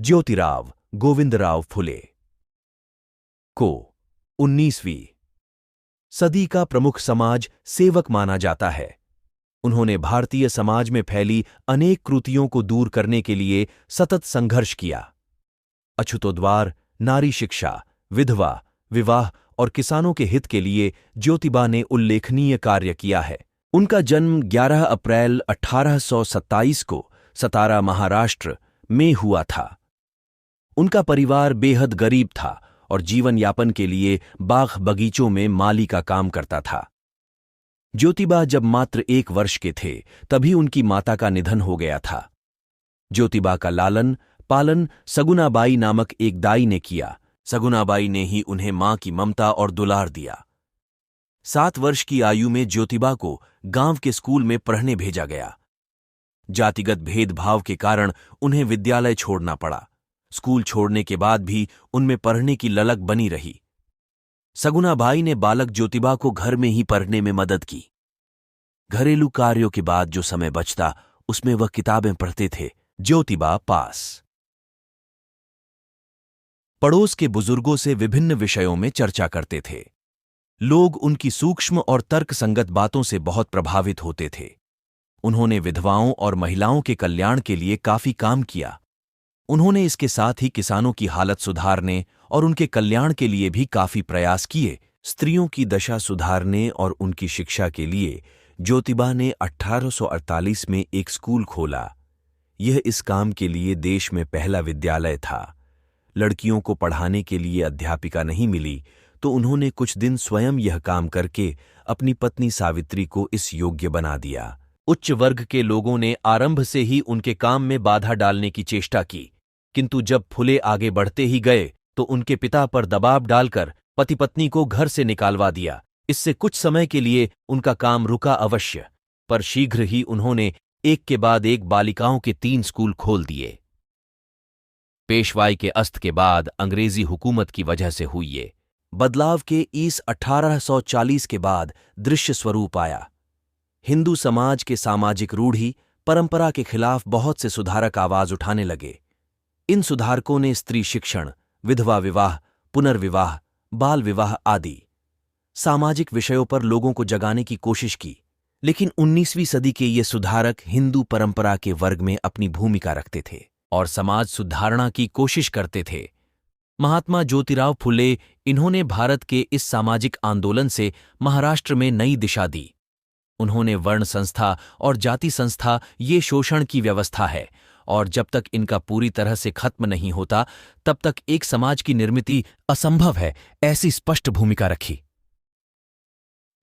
ज्योतिराव गोविंदराव फुले को 19वीं सदी का प्रमुख समाज सेवक माना जाता है। उन्होंने भारतीय समाज में फैली अनेक कुरीतियों को दूर करने के लिए सतत संघर्ष किया। अछूतोद्वार, नारी शिक्षा, विधवा विवाह और किसानों के हित के लिए ज्योतिबा ने उल्लेखनीय कार्य किया है। उनका जन्म 11 अप्रैल 1827 को सतारा, महाराष्ट्र में हुआ था। उनका परिवार बेहद गरीब था और जीवन यापन के लिए बाग बगीचों में माली का काम करता था। ज्योतिबा जब मात्र 1 वर्ष के थे तभी उनकी माता का निधन हो गया था। ज्योतिबा का लालन पालन सगुनाबाई नामक एक दाई ने किया। सगुनाबाई ने ही उन्हें मां की ममता और दुलार दिया। 7 वर्ष की आयु में ज्योतिबा को गांव के स्कूल में पढ़ने भेजा गया। जातिगत भेदभाव के कारण उन्हें विद्यालय छोड़ना पड़ा। स्कूल छोड़ने के बाद भी उनमें पढ़ने की ललक बनी रही। सगुनाबाई ने बालक ज्योतिबा को घर में ही पढ़ने में मदद की। घरेलू कार्यों के बाद जो समय बचता उसमें वह किताबें पढ़ते थे। ज्योतिबा पास पड़ोस के बुजुर्गों से विभिन्न विषयों में चर्चा करते थे। लोग उनकी सूक्ष्म और तर्कसंगत बातों से बहुत प्रभावित होते थे। उन्होंने विधवाओं और महिलाओं के कल्याण के लिए काफी काम किया। उन्होंने इसके साथ ही किसानों की हालत सुधारने और उनके कल्याण के लिए भी काफी प्रयास किए। स्त्रियों की दशा सुधारने और उनकी शिक्षा के लिए ज्योतिबा ने 1848 में एक स्कूल खोला। यह इस काम के लिए देश में पहला विद्यालय था। लड़कियों को पढ़ाने के लिए अध्यापिका नहीं मिली तो उन्होंने कुछ दिन स्वयं यह काम करके अपनी पत्नी सावित्री को इस योग्य बना दिया। उच्च वर्ग के लोगों ने आरंभ से ही उनके काम में बाधा डालने की चेष्टा की, किंतु जब फुले आगे बढ़ते ही गए तो उनके पिता पर दबाव डालकर पति पत्नी को घर से निकालवा दिया। इससे कुछ समय के लिए उनका काम रुका अवश्य, पर शीघ्र ही उन्होंने एक के बाद एक बालिकाओं के 3 स्कूल खोल दिए। पेशवाई के अस्त के बाद अंग्रेजी हुकूमत की वजह से हुई ये बदलाव के ईस 1840 के बाद दृश्य स्वरूप आया। हिंदू समाज के सामाजिक रूढ़ि परंपरा के खिलाफ बहुत से सुधारक आवाज उठाने लगे। इन सुधारकों ने स्त्री शिक्षण, विधवा विवाह, पुनर्विवाह, बाल विवाह आदि सामाजिक विषयों पर लोगों को जगाने की कोशिश की। लेकिन 19वीं सदी के ये सुधारक हिंदू परंपरा के वर्ग में अपनी भूमिका रखते थे और समाज सुधारणा की कोशिश करते थे। महात्मा ज्योतिराव फुले इन्होंने भारत के इस सामाजिक आंदोलन से महाराष्ट्र में नई दिशा दी। उन्होंने वर्ण संस्था और जाति संस्था ये शोषण की व्यवस्था है और जब तक इनका पूरी तरह से खत्म नहीं होता तब तक एक समाज की निर्मिति असंभव है, ऐसी स्पष्ट भूमिका रखी।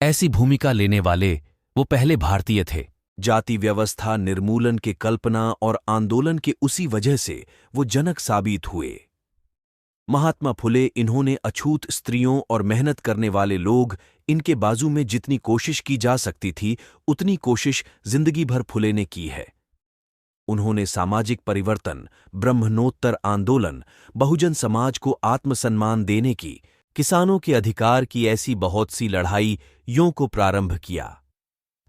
ऐसी भूमिका लेने वाले वो पहले भारतीय थे। जाति व्यवस्था निर्मूलन के कल्पना और आंदोलन के उसी वजह से वो जनक साबित हुए। महात्मा फुले इन्होंने अछूत स्त्रियों और मेहनत करने वाले लोग इनके बाजू में जितनी कोशिश की जा सकती थी उतनी कोशिश जिंदगी भर फुले ने की है। उन्होंने सामाजिक परिवर्तन, ब्रह्मणोत्तर आंदोलन, बहुजन समाज को आत्मसम्मान देने की, किसानों के अधिकार की ऐसी बहुत सी लड़ाइयों को प्रारंभ किया।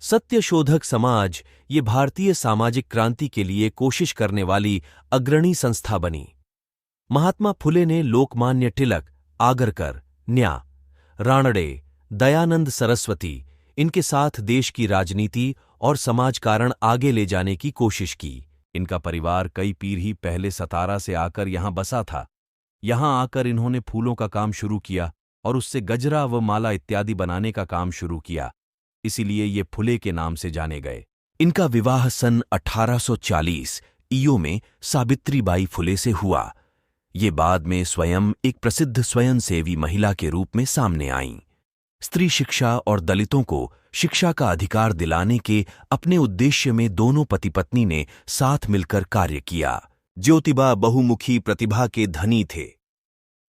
सत्यशोधक समाज ये भारतीय सामाजिक क्रांति के लिए कोशिश करने वाली अग्रणी संस्था बनी। महात्मा फुले ने लोकमान्य तिलक, आगरकर, न्या, रानडे, दयानंद सरस्वती इनके साथ देश की राजनीति और समाजकारण आगे ले जाने की कोशिश की। इनका परिवार कई पीढ़ी पहले सतारा से आकर यहां बसा था। यहां आकर इन्होंने फूलों का काम शुरू किया और उससे गजरा व माला इत्यादि बनाने का काम शुरू किया। इसीलिए ये फुले के नाम से जाने गए। इनका विवाह सन 1840 ईयो में सावित्रीबाई फुले से हुआ। ये बाद में स्वयं एक प्रसिद्ध स्वयंसेवी महिला के रूप में सामने आईं। स्त्री शिक्षा और दलितों को शिक्षा का अधिकार दिलाने के अपने उद्देश्य में दोनों पति पत्नी ने साथ मिलकर कार्य किया। ज्योतिबा बहुमुखी प्रतिभा के धनी थे।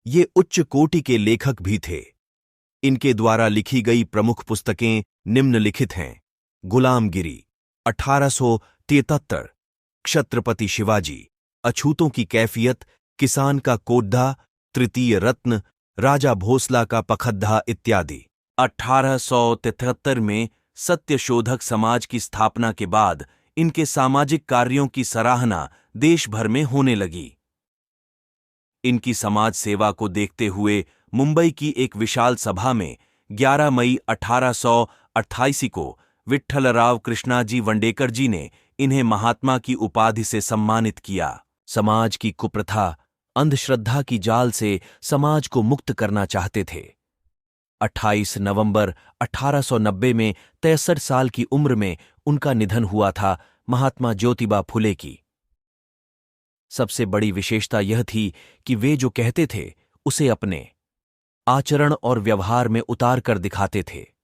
ये उच्च कोटि के लेखक भी थे। इनके द्वारा लिखी गई प्रमुख पुस्तकें निम्नलिखित हैं: गुलामगिरी 1873, छत्रपति शिवाजी, अछूतों की कैफियत, किसान का कोड्ढा, तृतीय रत्न, राजा भोसला का पखद्धा इत्यादि। 1873 में सत्यशोधक समाज की स्थापना के बाद इनके सामाजिक कार्यों की सराहना देश भर में होने लगी। इनकी समाज सेवा को देखते हुए मुंबई की एक विशाल सभा में 11 मई 1828 को विट्ठलराव कृष्णाजी वंडेकर जी ने इन्हें महात्मा की उपाधि से सम्मानित किया। समाज की कुप्रथा, अंधश्रद्धा की जाल से समाज को मुक्त करना चाहते थे। 28 नवंबर 1890 में 63 साल की उम्र में उनका निधन हुआ था महात्मा ज्योतिबा फुले की। सबसे बड़ी विशेषता यह थी कि वे जो कहते थे उसे अपने आचरण और व्यवहार में उतार कर दिखाते थे।